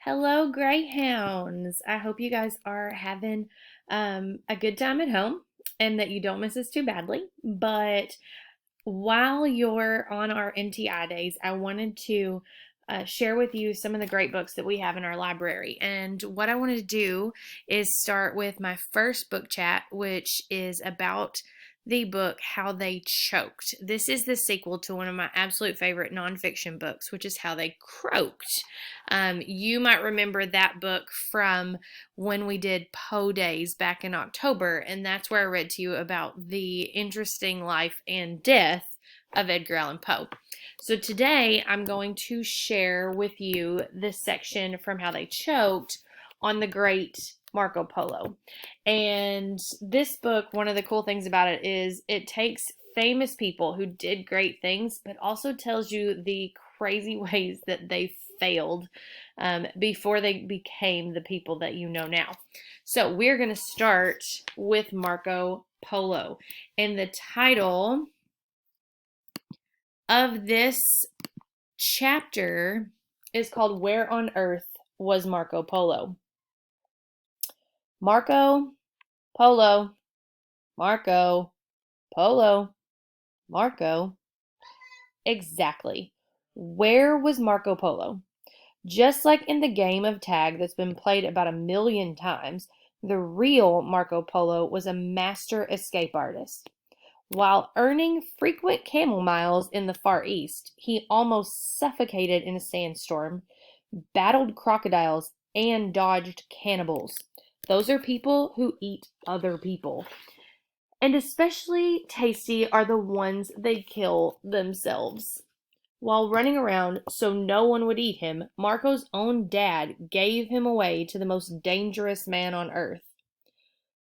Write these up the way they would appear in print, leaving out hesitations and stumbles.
Hello, Greyhounds. I hope you guys are having a good time at home and that you don't miss us too badly. But while you're on our NTI days, I wanted to share with you some of the great books that we have in our library. And what I wanted to do is start with my first book chat, which is about the book How They Choked. This is the sequel to one of my absolute favorite nonfiction books, which is How They Croaked. You might remember that book from when we did Poe Days back in October, and that's where I read to you about the interesting life and death of Edgar Allan Poe. So today I'm going to share with you this section from How They Choked on the great Marco Polo. And this book, one of the cool things about it is it takes famous people who did great things, but also tells you the crazy ways that they failed before they became the people that you know now. So we're going to start with Marco Polo. And the title of this chapter is called Where on Earth Was Marco Polo? Marco Polo, Marco Polo, Marco. Exactly. Where was Marco Polo? Just like in the game of tag that's been played about 1,000,000 times, the real Marco Polo was a master escape artist. While earning frequent camel miles in the Far East, he almost suffocated in a sandstorm, battled crocodiles, and dodged cannibals. Those are people who eat other people. And especially tasty are the ones they kill themselves. While running around so no one would eat him, Marco's own dad gave him away to the most dangerous man on earth.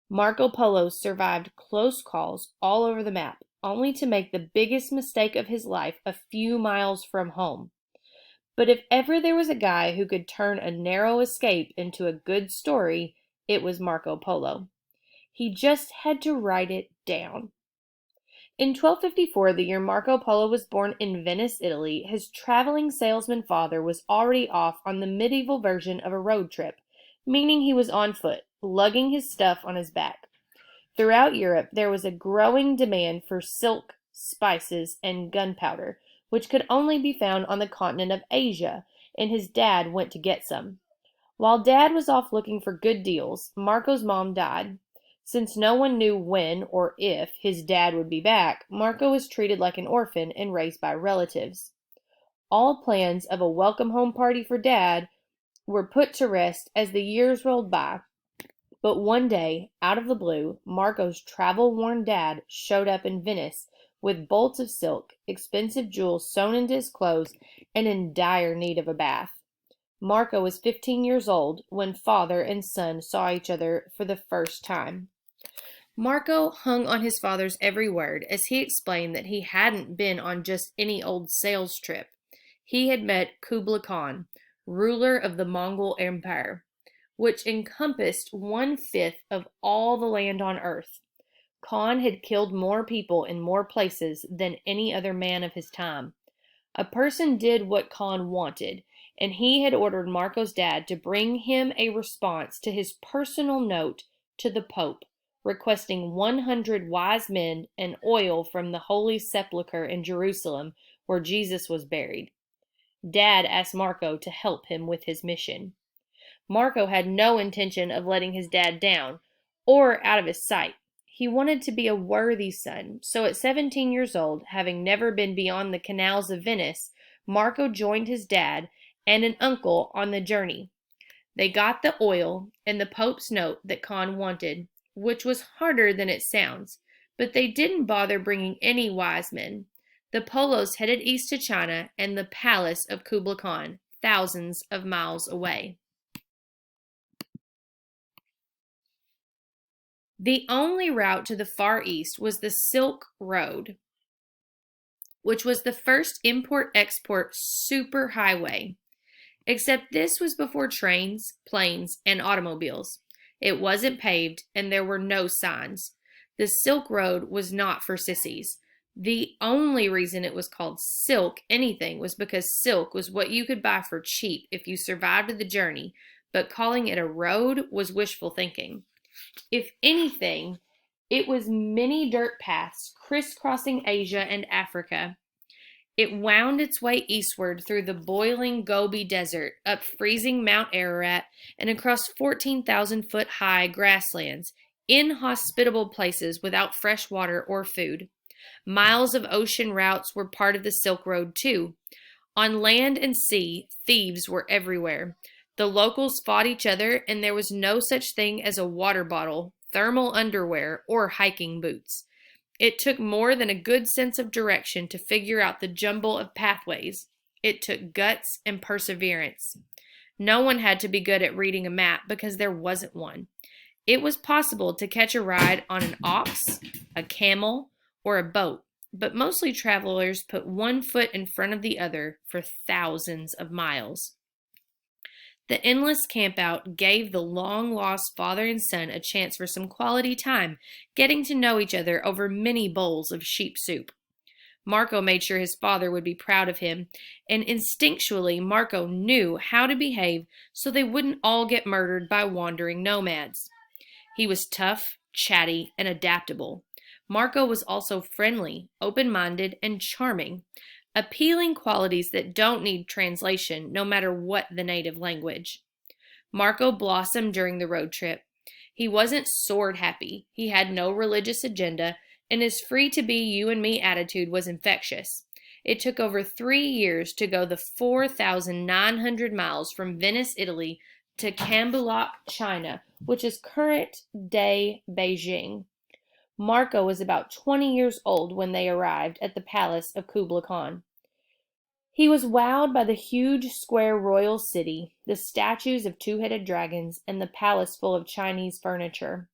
Marco Polo survived close calls all over the map, only to make the biggest mistake of his life a few miles from home. But if ever there was a guy who could turn a narrow escape into a good story, it was Marco Polo. He just had to write it down. In 1254, the year Marco Polo was born in Venice, Italy, his traveling salesman father was already off on the medieval version of a road trip, meaning he was on foot, lugging his stuff on his back. Throughout Europe, there was a growing demand for silk, spices, and gunpowder, which could only be found on the continent of Asia, and his dad went to get some. While Dad was off looking for good deals, Marco's mom died. Since no one knew when or if his dad would be back, Marco was treated like an orphan and raised by relatives. All plans of a welcome home party for Dad were put to rest as the years rolled by. But one day, out of the blue, Marco's travel-worn dad showed up in Venice with bolts of silk, expensive jewels sewn into his clothes, and in dire need of a bath. Marco was 15 years old when father and son saw each other for the first time. Marco hung on his father's every word as he explained that he hadn't been on just any old sales trip. He had met Kublai Khan, ruler of the Mongol Empire, which encompassed 1/5 of all the land on earth. Khan had killed more people in more places than any other man of his time. A person did what Khan wanted, and he had ordered Marco's dad to bring him a response to his personal note to the Pope, requesting 100 wise men and oil from the Holy Sepulchre in Jerusalem, where Jesus was buried. Dad asked Marco to help him with his mission. Marco had no intention of letting his dad down, or out of his sight. He wanted to be a worthy son, so at 17 years old, having never been beyond the canals of Venice, Marco joined his dad and an uncle on the journey. They got the oil and the Pope's note that Khan wanted, which was harder than it sounds, but they didn't bother bringing any wise men. The Polos headed east to China and the palace of Kublai Khan, thousands of miles away. The only route to the Far East was the Silk Road, which was the first import-export superhighway. Except this was before trains, planes, and automobiles. It wasn't paved, and there were no signs. The Silk Road was not for sissies. The only reason it was called silk anything was because silk was what you could buy for cheap if you survived the journey, but calling it a road was wishful thinking. If anything, it was many dirt paths crisscrossing Asia and Africa. It wound its way eastward through the boiling Gobi Desert, up freezing Mount Ararat, and across 14,000-foot high grasslands, inhospitable places without fresh water or food. Miles of ocean routes were part of the Silk Road, too. On land and sea, thieves were everywhere. The locals fought each other, and there was no such thing as a water bottle, thermal underwear, or hiking boots. It took more than a good sense of direction to figure out the jumble of pathways. It took guts and perseverance. No one had to be good at reading a map because there wasn't one. It was possible to catch a ride on an ox, a camel, or a boat, but mostly travelers put one foot in front of the other for thousands of miles. The endless campout gave the long-lost father and son a chance for some quality time, getting to know each other over many bowls of sheep soup. Marco made sure his father would be proud of him, and instinctually Marco knew how to behave so they wouldn't all get murdered by wandering nomads. He was tough, chatty, and adaptable. Marco was also friendly, open-minded, and charming. Appealing qualities that don't need translation no matter what the native language. Marco blossomed during the road trip. He wasn't sword happy, he had no religious agenda, and his free to be you and me attitude was infectious. It took over 3 years to go the 4,900 miles from Venice, Italy to Cambulak, China, which is current-day Beijing. Marco was about 20 years old when they arrived at the palace of Kublai Khan. He was wowed by the huge square royal city, the statues of two-headed dragons, and the palace full of Chinese furniture.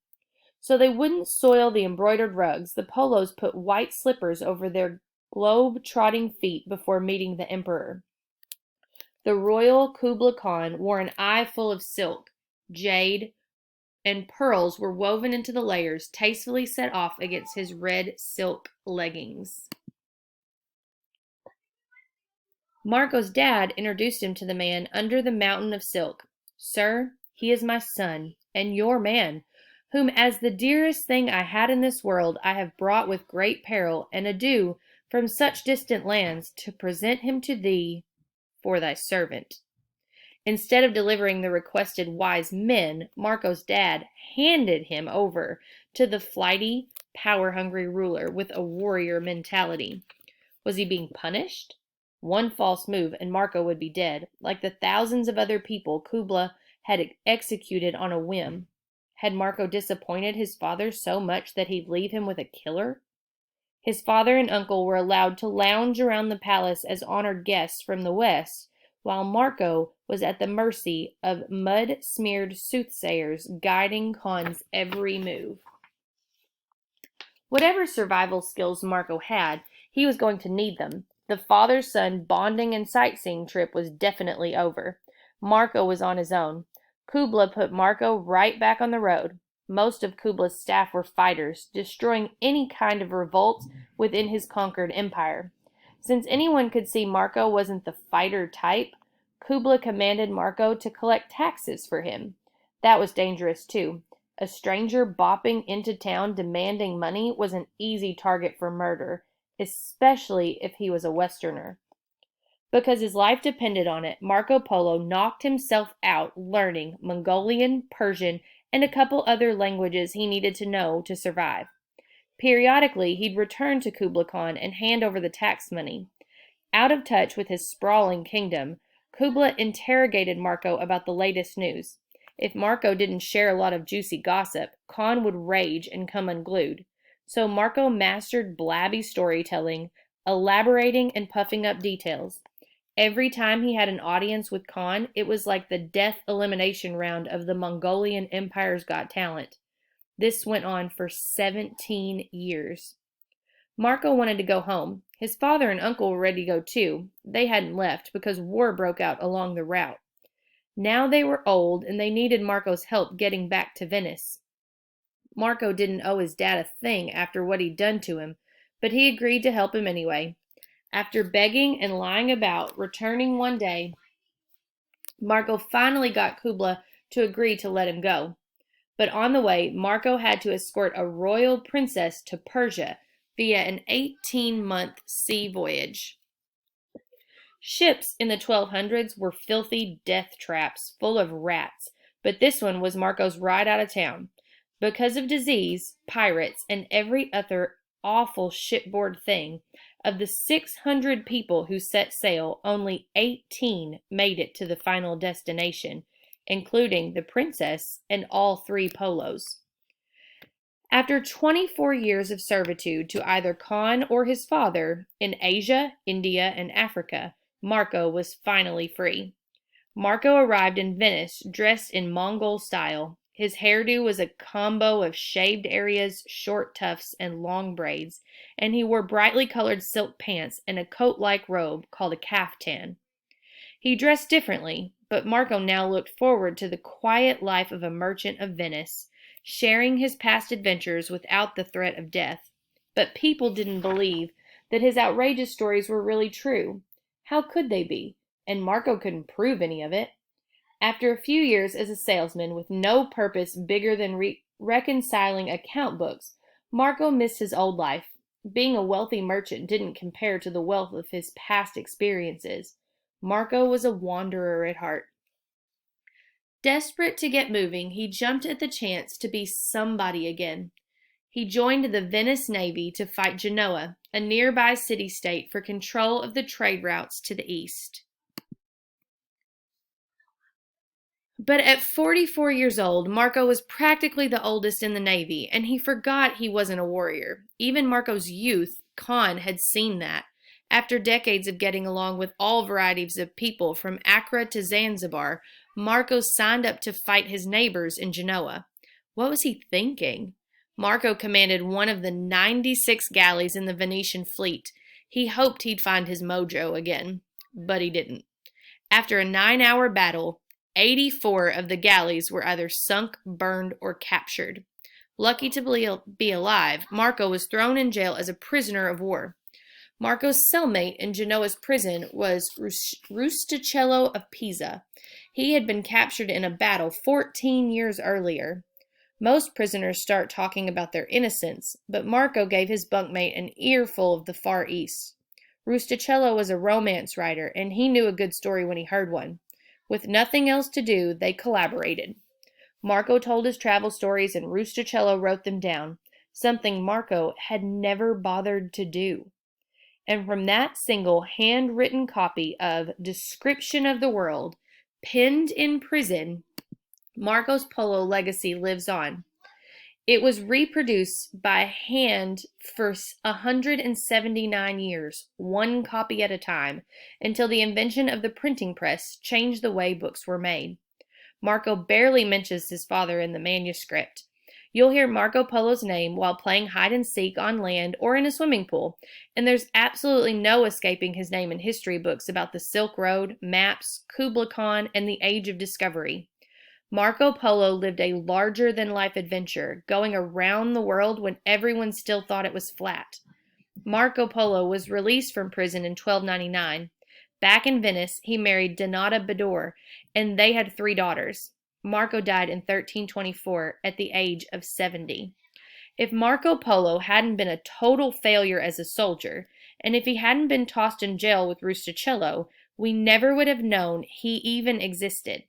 So they wouldn't soil the embroidered rugs, the Polos put white slippers over their globe-trotting feet before meeting the emperor. The royal Kublai Khan wore an eye full of silk, jade, and pearls were woven into the layers, tastefully set off against his red silk leggings. Marco's dad introduced him to the man under the mountain of silk. Sir, he is my son, and your man, whom as the dearest thing I had in this world I have brought with great peril and ado from such distant lands to present him to thee for thy servant. Instead of delivering the requested wise men, Marco's dad handed him over to the flighty, power-hungry ruler with a warrior mentality. Was he being punished? One false move and Marco would be dead, like the thousands of other people Kublai had executed on a whim. Had Marco disappointed his father so much that he'd leave him with a killer? His father and uncle were allowed to lounge around the palace as honored guests from the West, while Marco was at the mercy of mud-smeared soothsayers guiding Khan's every move. Whatever survival skills Marco had, he was going to need them. The father-son bonding and sightseeing trip was definitely over. Marco was on his own. Kublai put Marco right back on the road. Most of Kublai's staff were fighters, destroying any kind of revolt within his conquered empire. Since anyone could see Marco wasn't the fighter type, Kublai commanded Marco to collect taxes for him. That was dangerous too. A stranger bopping into town demanding money was an easy target for murder, especially if he was a Westerner. Because his life depended on it, Marco Polo knocked himself out learning Mongolian, Persian, and a couple other languages he needed to know to survive. Periodically, he'd return to Kublai Khan and hand over the tax money. Out of touch with his sprawling kingdom, Kublai interrogated Marco about the latest news. If Marco didn't share a lot of juicy gossip, Khan would rage and come unglued. So Marco mastered blabby storytelling, elaborating and puffing up details. Every time he had an audience with Khan, it was like the death elimination round of the Mongolian Empire's Got Talent. This went on for 17 years. Marco wanted to go home. His father and uncle were ready to go too. They hadn't left because war broke out along the route. Now they were old and they needed Marco's help getting back to Venice. Marco didn't owe his dad a thing after what he'd done to him, but he agreed to help him anyway. After begging and lying about returning one day, Marco finally got Kubla to agree to let him go. But on the way, Marco had to escort a royal princess to Persia via an 18-month sea voyage. Ships in the 1200s were filthy death traps full of rats, but this one was Marco's ride out of town. Because of disease, pirates, and every other awful shipboard thing, of the 600 people who set sail, only 18 made it to the final destination, including the princess and all 3 Polos. After 24 years of servitude to either Khan or his father in Asia, India, and Africa, Marco was finally free. Marco arrived in Venice dressed in Mongol style. His hairdo was a combo of shaved areas, short tufts, and long braids, and he wore brightly colored silk pants and a coat-like robe called a kaftan. He dressed differently, but Marco now looked forward to the quiet life of a merchant of Venice, sharing his past adventures without the threat of death. But people didn't believe that his outrageous stories were really true. How could they be? And Marco couldn't prove any of it. After a few years as a salesman with no purpose bigger than reconciling account books, Marco missed his old life. Being a wealthy merchant didn't compare to the wealth of his past experiences. Marco was a wanderer at heart. Desperate to get moving, he jumped at the chance to be somebody again. He joined the Venice Navy to fight Genoa, a nearby city-state, for control of the trade routes to the east. But at 44 years old, Marco was practically the oldest in the Navy, and he forgot he wasn't a warrior. Even Marco's youth, Khan, had seen that. After decades of getting along with all varieties of people from Accra to Zanzibar, Marco signed up to fight his neighbors in Genoa. What was he thinking? Marco commanded one of the 96 galleys in the Venetian fleet. He hoped he'd find his mojo again, but he didn't. After a 9-hour battle, 84 of the galleys were either sunk, burned, or captured. Lucky to be alive, Marco was thrown in jail as a prisoner of war. Marco's cellmate in Genoa's prison was Rustichello of Pisa. He had been captured in a battle 14 years earlier. Most prisoners start talking about their innocence, but Marco gave his bunkmate an earful of the Far East. Rustichello was a romance writer, and he knew a good story when he heard one. With nothing else to do, they collaborated. Marco told his travel stories and Rustichello wrote them down, something Marco had never bothered to do. And from that single handwritten copy of Description of the World, penned in prison, Marco's Polo legacy lives on. It was reproduced by hand for 179 years, one copy at a time, until the invention of the printing press changed the way books were made. Marco barely mentions his father in the manuscript. You'll hear Marco Polo's name while playing hide and seek on land or in a swimming pool, and there's absolutely no escaping his name in history books about the Silk Road, maps, Kublai Khan, and the Age of Discovery. Marco Polo lived a larger-than-life adventure, going around the world when everyone still thought it was flat. Marco Polo was released from prison in 1299. Back in Venice, he married Donata Badour, and they had 3 daughters. Marco died in 1324 at the age of 70. If Marco Polo hadn't been a total failure as a soldier, and if he hadn't been tossed in jail with Rustichello, we never would have known he even existed.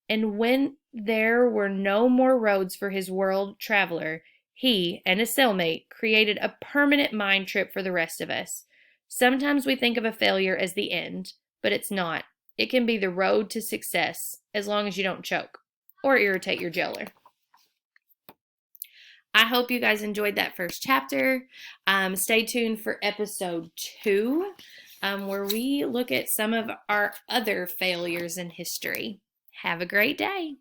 And when there were no more roads for his world traveler, he and a cellmate created a permanent mind trip for the rest of us. Sometimes we think of a failure as the end, but it's not. It can be the road to success, as long as you don't choke or irritate your jailer. I hope you guys enjoyed that first chapter. Stay tuned for episode 2, where we look at some of our other failures in history. Have a great day.